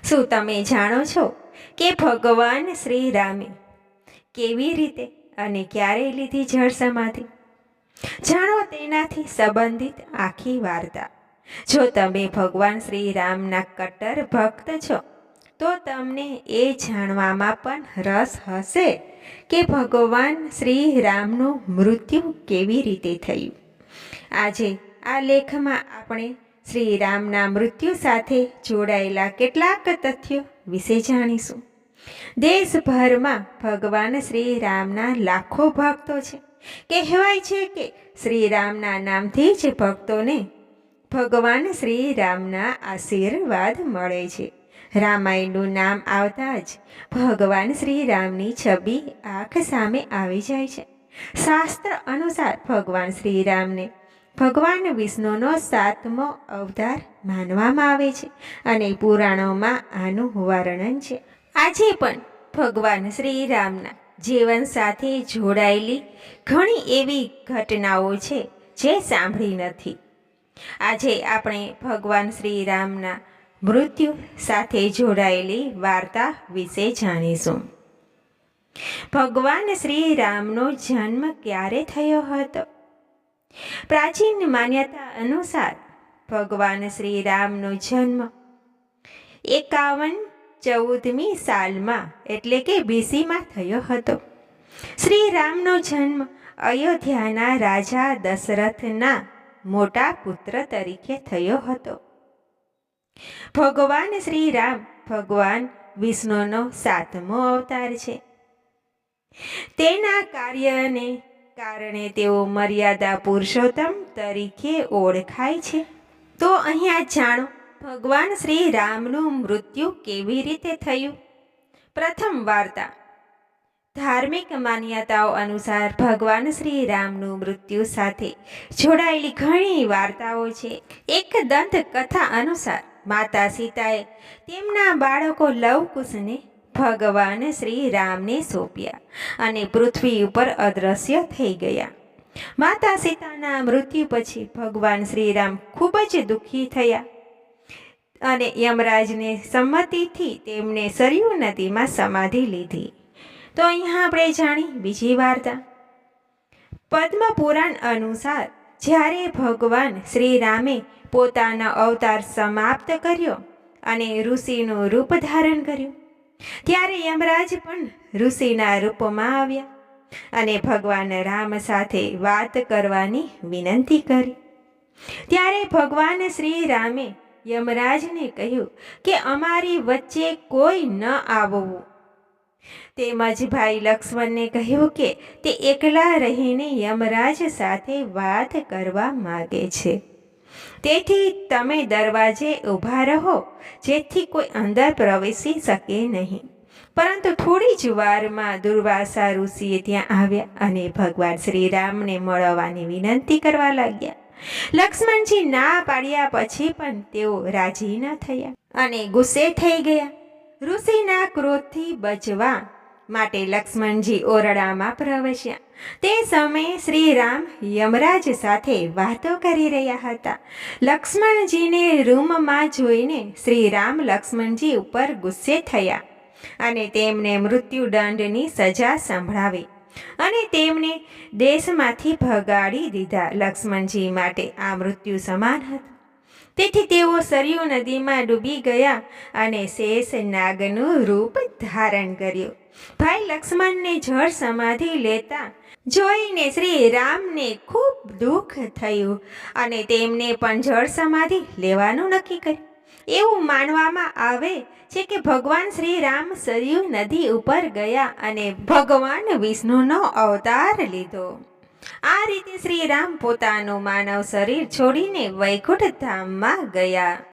શું તમે જાણો છો કે ભગવાન શ્રી રામે કેવી રીતે અને ક્યારે લીધી જળ સમાધિ? જાણો તેનાથી સંબંધિત આખી વાર્તા. જો તમે ભગવાન શ્રી રામના કટ્ટર ભક્ત છો તો તમને એ જાણવામાં પણ રસ હશે કે ભગવાન શ્રી રામનું મૃત્યુ કેવી રીતે થયું. આજે આ લેખમાં આપણે શ્રી રામના મૃત્યુ સાથે જોડાયેલા કેટલાક તથ્યો વિશે જાણીશું. દેશભરમાં ભગવાન શ્રી રામના લાખો ભક્તો છે. કહેવાય છે કે શ્રી રામના નામથી જ ભક્તોને ભગવાન શ્રી રામના આશીર્વાદ મળે છે. રામાયણનું નામ આવતા જ ભગવાન શ્રી રામની છબી આંખ સામે આવી જાય છે. શાસ્ત્ર અનુસાર ભગવાન શ્રી રામને ભગવાન વિષ્ણુનો 7મો અવતાર માનવામાં આવે છે અને પુરાણોમાં આનું વર્ણન છે. આજે પણ ભગવાન શ્રી રામના જીવન સાથે જોડાયેલી ઘણી એવી ઘટનાઓ છે જે સાંભળી નથી. આજે આપણે ભગવાન શ્રી રામના મૃત્યુ સાથે જોડાયેલી વાર્તા વિશે જાણીશું. ભગવાન શ્રી રામનો જન્મ ક્યારે થયો હતો? પ્રાચીન માન્યતા અનુસાર ભગવાન શ્રી રામનો જન્મ 5114મી સાલમાં એટલે કે બીસીમાં થયો હતો. શ્રી રામનો જન્મ અયોધ્યાના રાજા દશરથના મોટા પુત્ર તરીકે થયો હતો. ભગવાન શ્રી રામ ભગવાન વિષ્ણુનો 7મો અવતાર છે. તેના કાર્યને કારણે તેઓ મર્યાદા પુરુષોત્તમ તરીકે ઓળખાય છે. તો અહીંયા જાણો ભગવાન શ્રી રામનું મૃત્યુ કેવી રીતે થયું. પ્રથમ વાર્તા. ધાર્મિક માન્યતાઓ અનુસાર ભગવાન શ્રી રામનું મૃત્યુ સાથે જોડાયેલી ઘણી વાર્તાઓ છે. એક દંતકથા અનુસાર માતા સીતાએ તેમના બાળકો લવકુશને ભગવાન શ્રી રામને સોંપ્યા અને પૃથ્વી ઉપર અદૃશ્ય થઈ ગયા. માતા સીતાના મૃત્યુ પછી ભગવાન શ્રી રામ ખૂબ જ દુઃખી થયા અને યમરાજને સંમતિથી તેમને સરયુ નદીમાં સમાધિ લીધી. તો અહીંયા આપણે જાણી બીજી વાર્તા. પદ્મ પુરાણ અનુસાર જ્યારે ભગવાન શ્રી રામે પોતાનો અવતાર સમાપ્ત કર્યો અને ઋષિનું રૂપ ધારણ કર્યું ત્યારે યમરાજ પણ ઋષિના રૂપમાં આવ્યા અને ભગવાન રામ સાથે વાત કરવાની વિનંતી કરી. ત્યારે ભગવાન શ્રી રામે યમરાજને કહ્યું કે અમારી વચ્ચે કોઈ ન આવવું. તેમજ ભાઈ લક્ષ્મણને કહ્યું કે તે એકલા રહીને યમરાજ સાથે વાત કરવા માગે છે. તેથી તમે દરવાજે ઊભા રહો જેથી કોઈ અંદર પ્રવેશી શકે નહીં. પરંતુ થોડી જ વારમાં દુર્વાસા ઋષિએ ત્યાં આવ્યા અને ભગવાન શ્રી રામને મળવાની વિનંતી કરવા લાગ્યા. લક્ષ્મણજી ના પાડ્યા પછી પણ તેઓ રાજી ન થયા અને ગુસ્સે થઈ ગયા. ઋષિના ક્રોધથી બચવા માટે લક્ષ્મણજી ઓરડામાં પ્રવેશ્યા. તે સમયે શ્રી રામ યમરાજ સાથે વાતો કરી રહ્યા હતા. લક્ષ્મણજીને રૂમમાં જોઈને શ્રી રામ લક્ષ્મણજી ઉપર ગુસ્સે થયા અને તેમને મૃત્યુદંડની સજા સંભળાવી અને તેમને દેશમાંથી ભગાડી દીધા. લક્ષ્મણજી માટે આ મૃત્યુ સમાન હતું. તેથી તેઓ સરયુ નદીમાં ડૂબી ગયા અને શેષ નાગનું રૂપ ધારણ કર્યું. ભાઈ લક્ષ્મણને જળ સમાધિ લેતા જોઈને શ્રી રામને ખૂબ દુઃખ થયું અને તેમને પણ જળ સમાધિ લેવાનું નક્કી કર્યું. એવું માનવામાં આવે છે કે ભગવાન શ્રી રામ સરયુ નદી ઉપર ગયા અને ભગવાન વિષ્ણુનો અવતાર લીધો. આ રીતે શ્રી રામ પોતાનું માનવ શરીર છોડીને વૈકુંઠ ધામમાં ગયા.